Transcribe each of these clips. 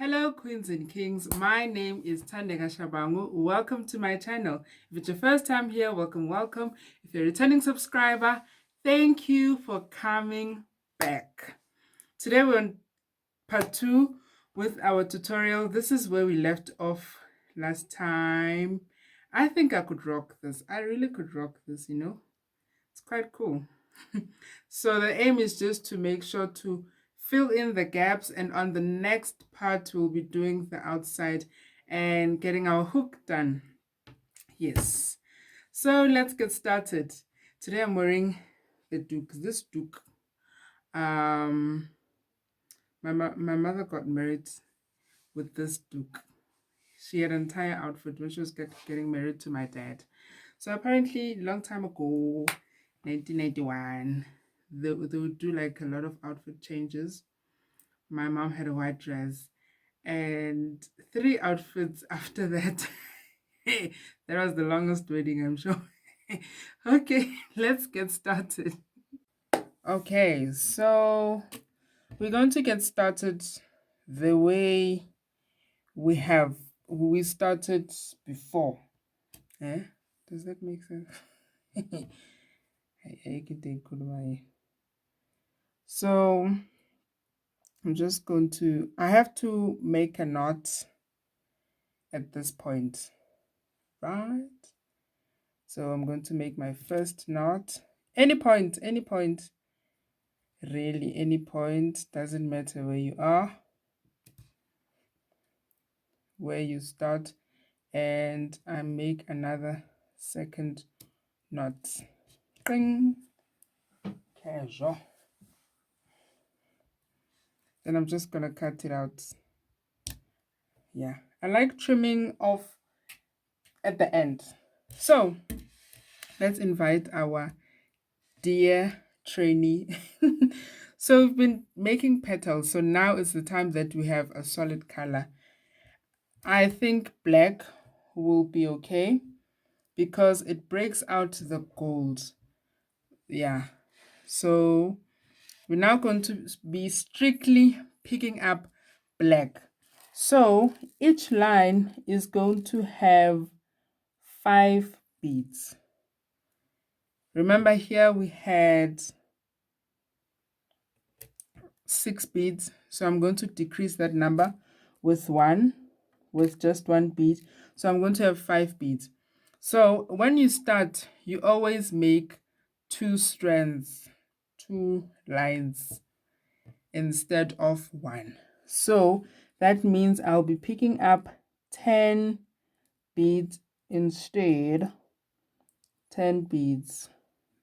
Hello, queens and kings. My name is Thandeka Shabangu. Welcome to my channel. If it's your first time here, welcome. If you're a returning subscriber, thank you for coming back. Today we're on part 2 with our tutorial. This is where we left off last time. I think I could rock this. I really could rock this, It's quite cool. So the aim is just to make sure to fill in the gaps, and on the next part we'll be doing the outside and getting our hook done. Yes, so let's get started. Today I'm wearing the duke. This duke, my mother got married with this duke. She had an entire outfit when she was getting married to my dad. So apparently long time ago, 1991, they would do like a lot of outfit changes. My mom had a white dress and 3 outfits after that. That was the longest wedding, I'm sure. Okay, let's get started. Okay, so we're going to get started the way we started before. Eh? Does that make sense? So I'm just going to, I have to make a knot at this point, right? So I'm going to make my first knot. Any point, really, any point, doesn't matter where you are, where you start, and I make another second knot. Ding. Casual. Then I'm just gonna cut it out. Yeah, I like trimming off at the end. So let's invite our dear trainee. So we've been making petals, so now is the time that we have a solid color. I think black will be okay because it breaks out the gold. Yeah, so we're now going to be strictly picking up black. So each line is going to have 5 beads. Remember, here we had 6 beads, so I'm going to decrease that number with just 1 bead. So I'm going to have 5 beads. So when you start, you always make 2 strands, 2 lines instead of 1. So that means I'll be picking up 10 beads instead. 10 beads.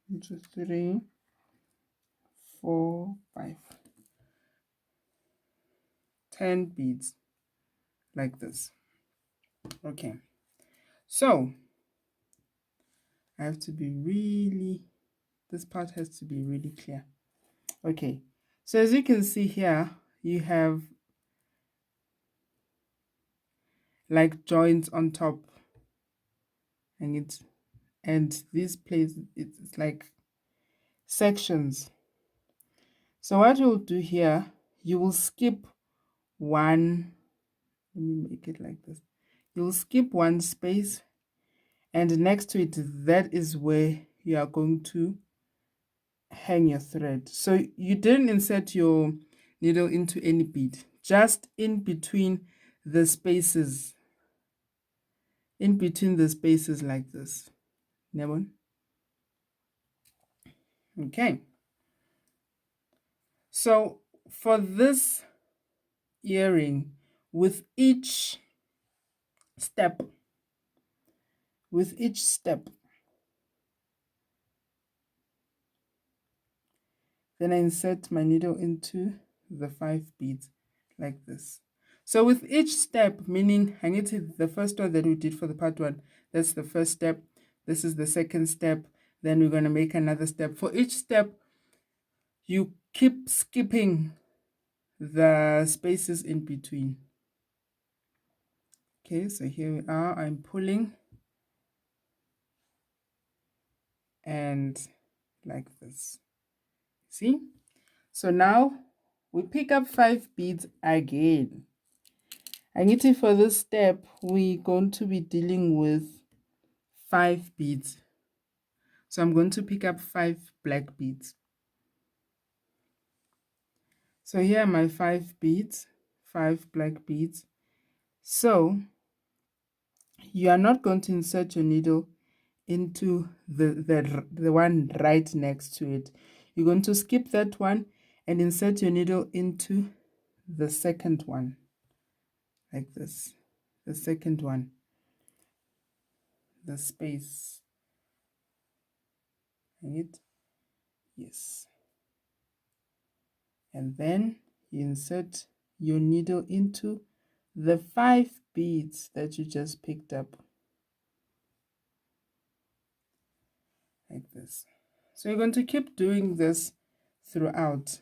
1, 2, 3, 4, 5. 10 beads like this. Okay, so I have to be really, this part has to be really clear. Okay, so as you can see here, you have like joints on top, and this place, it's like sections. So what you'll do here, you will skip one, let me make it like this. You'll skip one space, and next to it, that is where you are going to hang your thread. So you didn't insert your needle into any bead, just in between the spaces, like this. Never. Okay, so for this earring, with each step, then I insert my needle into the 5 beads like this. So with each step, meaning I need to, the first one that we did for the part 1, that's the first step, this is the second step, then we're going to make another step. For each step, you keep skipping the spaces in between. Okay, so here we are, I'm pulling, and like this. See? So now we pick up 5 beads again. Angithi, for this step, we're going to be dealing with 5 beads. So I'm going to pick up 5 black beads. So here are my 5 beads, 5 black beads. So you are not going to insert your needle into the one right next to it. You're going to skip that one and insert your needle into the second one, like this. The second one, the space. Right? Yes. And then you insert your needle into the 5 beads that you just picked up, like this. So you're going to keep doing this throughout.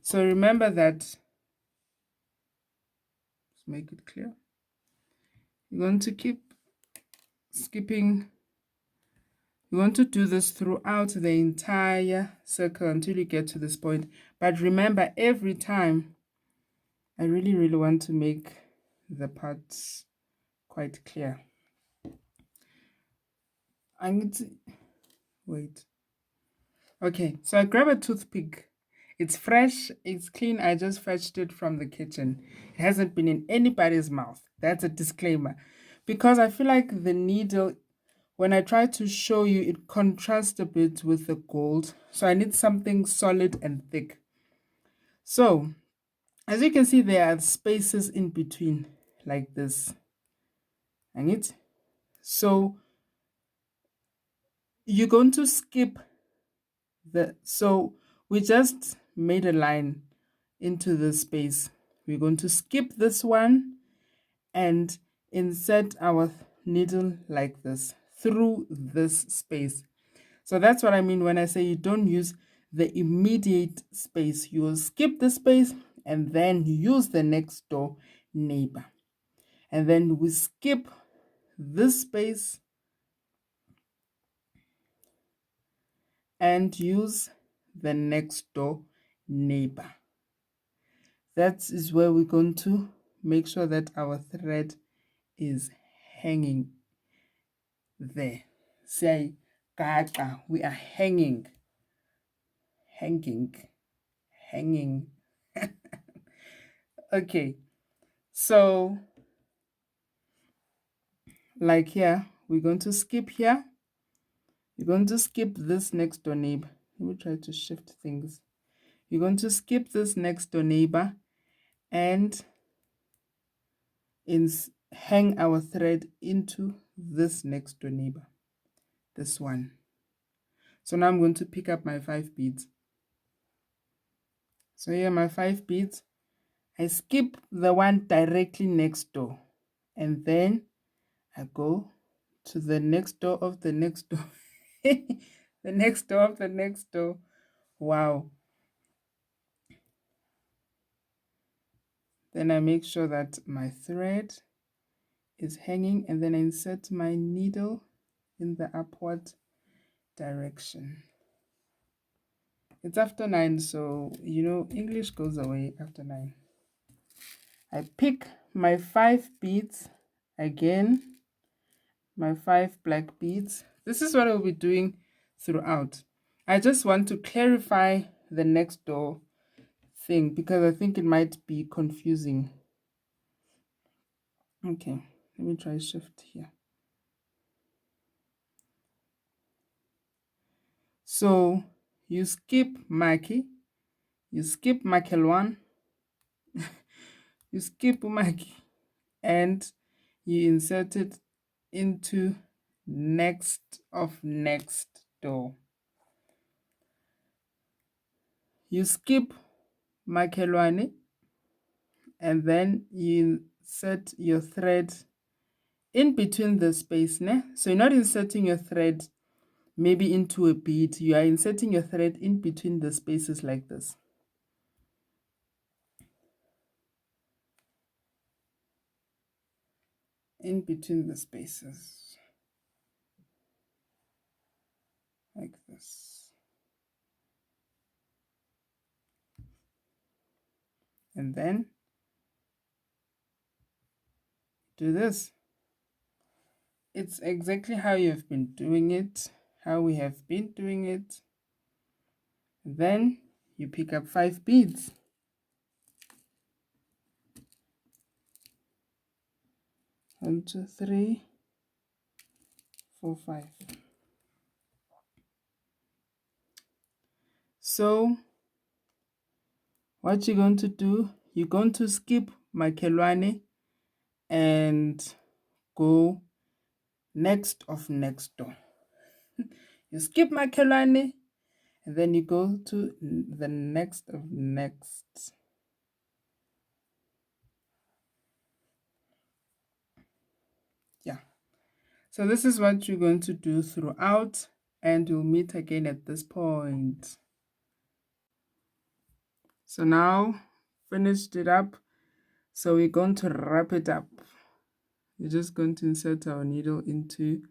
So remember that, let's make it clear. You're going to keep skipping. You want to do this throughout the entire circle until you get to this point. But remember, every time, I really want to make the parts quite clear. I need to wait. Okay, so I grab a toothpick. It's fresh, it's clean. I just fetched it from the kitchen. It hasn't been in anybody's mouth. That's a disclaimer. Because I feel like the needle, when I try to show you, it contrasts a bit with the gold. So I need something solid and thick. So, as you can see, there are spaces in between, like this. And so you're going to skip so we just made a line into the space. We're going to skip this one and insert our needle like this through this space. So that's what I mean when I say you don't use the immediate space. You will skip the space and then use the next door neighbor. And then we skip this space and use the next door neighbor. That is where we're going to make sure that our thread is hanging there. Say, gaga, we are hanging. Okay, so like here, we're going to skip here. You're going to skip this next door neighbor. Let me try to shift things. You're going to skip this next door neighbor and hang our thread into this next door neighbor, this one. So now I'm going to pick up my 5 beads. So here are my 5 beads. I skip the one directly next door and then I go to the next door of the next door. The next door of the next door. Wow. Then I make sure that my thread is hanging and then I insert my needle in the upward direction. It's after 9, so you know English goes away after 9. I pick my 5 beads again, my 5 black beads. This is what I'll be doing throughout. I just want to clarify the next door thing because I think it might be confusing. Okay, let me try shift here. So you skip Maki, you skip Makelwan, you skip Maki, and you insert it into next of next door. You skip Makelwane and then you insert your thread in between the space. Ne? So you're not inserting your thread maybe into a bead. You are inserting your thread in between the spaces like this. In between the spaces. Like this. And then do this. It's exactly how you've been doing it, how we have been doing it. Then you pick up 5 beads. 1, 2, 3, 4, 5. So what you're going to do, you're going to skip makelwane and go next of next door. You skip makelwane and then you go to the next of next. Yeah. So this is what you're going to do throughout, and you'll meet again at this point. So now finished it up. So we're going to wrap it up. We're just going to insert our needle into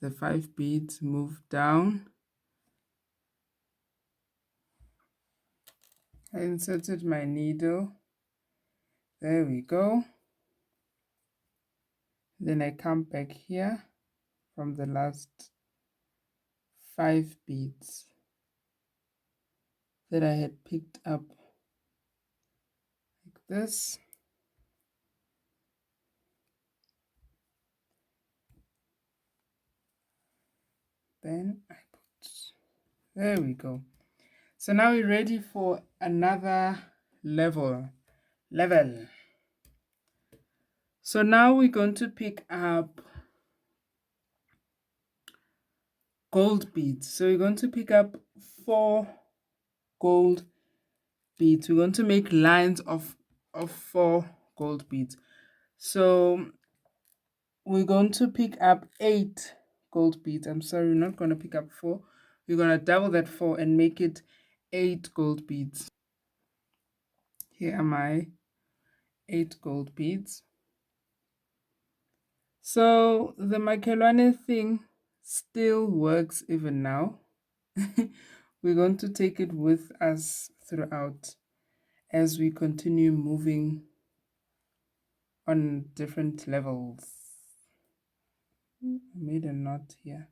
the 5 beads, move down. I inserted my needle. There we go. Then I come back here from the last 5 beads that I had picked up like this. Then I put, there we go. So now we're ready for another level. So now we're going to pick up gold beads. So we're going to pick up 4 gold beads. We're going to make lines of 4 gold beads. So we're going to pick up 8 gold beads. I'm sorry, we're not going to pick up 4. We're going to double that 4 and make it 8 gold beads. Here are my 8 gold beads. So the makelwane thing still works even now. We're going to take it with us throughout as we continue moving on different levels. I made a knot here.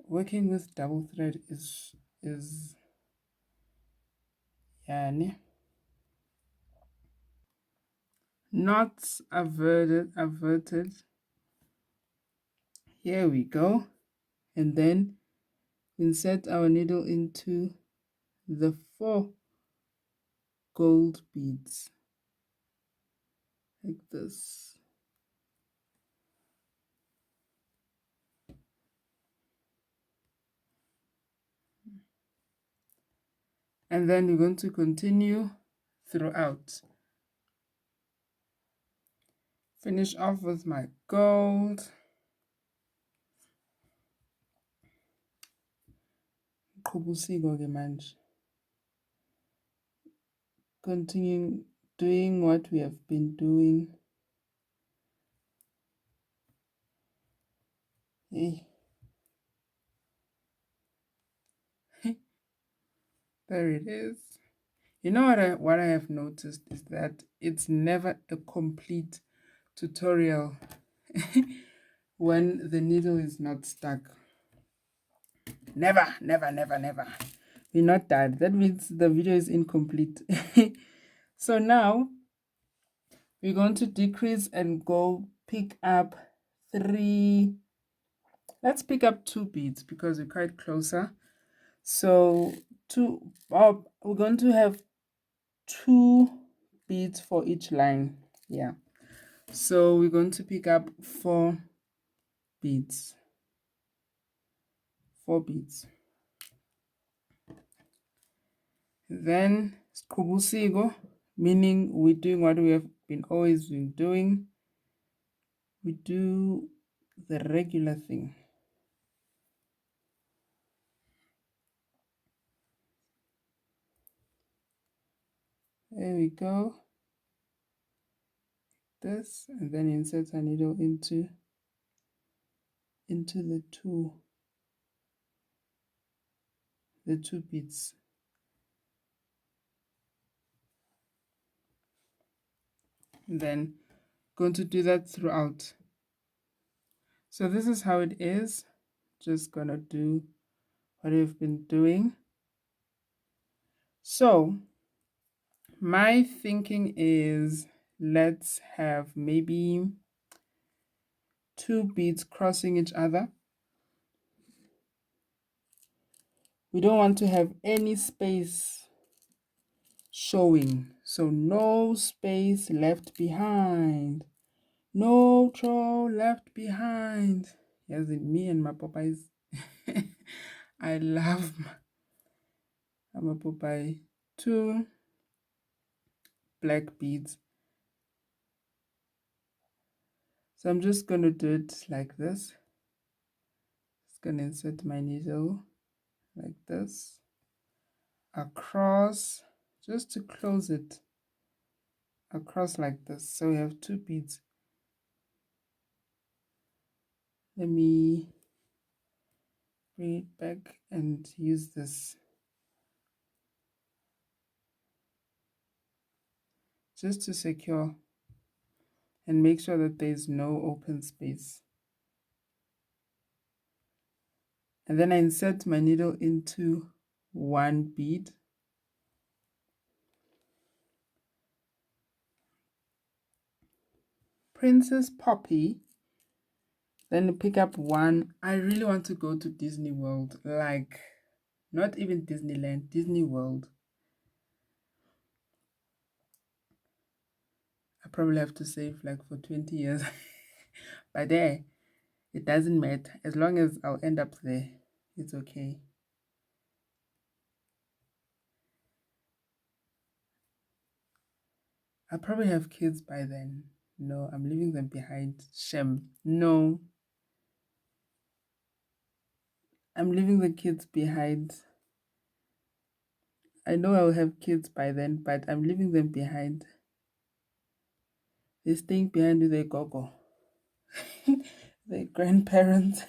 Working with double thread is yani. Knots averted. Here we go. And then insert our needle into the 4 gold beads like this. And then we're going to continue throughout. Finish off with my gold. Continue doing what we have been doing. Hey. There it is. You know what I have noticed is that it's never a complete tutorial when the needle is not stuck. Never. We're not done. That means the video is incomplete. So now we're going to decrease and go pick up 3. Let's pick up 2 beads because we're quite closer. So we're going to have 2 beads for each line. Yeah. So we're going to pick up 4 beads. 4 beads. Then siqhubusiko, meaning we're doing what we have been always been doing. We do the regular thing. There we go. This, and then insert a needle into the two beads. And then going to do that throughout. So this is how it is. Just gonna do what we've been doing. So my thinking is, let's have maybe 2 beads crossing each other. We don't want to have any space showing, so no space left behind, no troll left behind. Yes, me and my Popeyes. I love my Popeye. 2 black beads. So I'm just going to do it like this. Just going to insert my needle like this across, just to close it across like this. So we have 2 beads. Let me bring it back and use this just to secure and make sure that there's no open space. And then I insert my needle into 1 bead. Princess Poppy. Then pick up 1. I really want to go to Disney World, like not even Disneyland, Disney World. I probably have to save like for 20 years. But there, it doesn't matter. As long as I'll end up there, it's okay. I'll probably have kids by then. No, I'm leaving them behind. Shem. No. I'm leaving the kids behind. I know I'll have kids by then, but I'm leaving them behind. They're staying behind with their gogo. Their grandparents.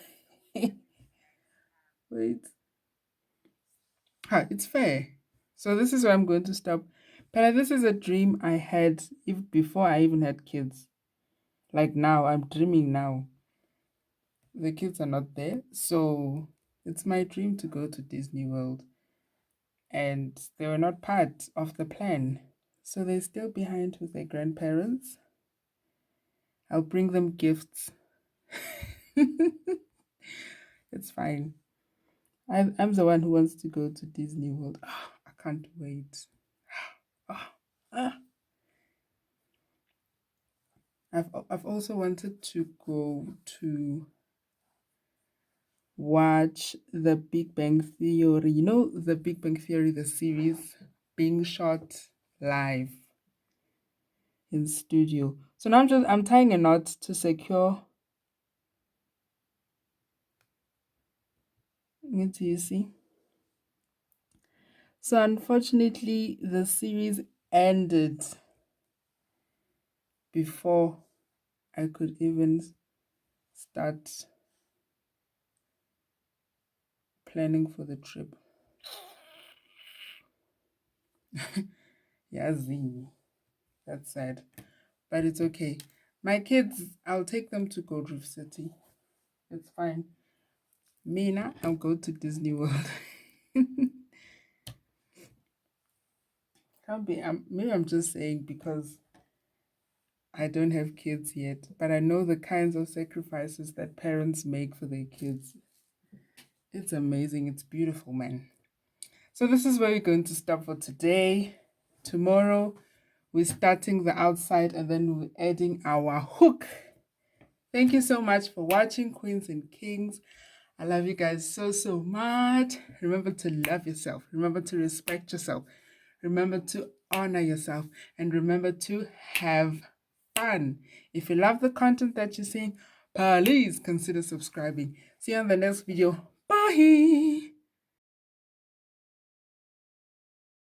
Wait. It's fair. So this is where I'm going to stop. But this is a dream I had before I even had kids. Like now, I'm dreaming now. The kids are not there. So it's my dream to go to Disney World. And they were not part of the plan. So they're still behind with their grandparents. I'll bring them gifts. It's fine. I'm the one who wants to go to Disney World. Oh, I can't wait. I've also wanted to go to watch The Big Bang Theory. You know, The Big Bang Theory, the series being shot live in studio. So now I'm tying a knot to secure. You see? So unfortunately, the series ended before I could even start planning for the trip. Yeah, that's sad, but it's okay. My kids, I'll take them to Gold Reef City. It's fine. Mina, I'll go to Disney World. Can't be. Maybe I'm just saying because I don't have kids yet, but I know the kinds of sacrifices that parents make for their kids. It's amazing. It's beautiful, man. So this is where we're going to stop for today. Tomorrow, we're starting the outside and then we're adding our hook. Thank you so much for watching, Queens and Kings. I love you guys so, so much. Remember to love yourself. Remember to respect yourself. Remember to honor yourself. And remember to have fun. If you love the content that you're seeing, please consider subscribing. See you on the next video. Bye.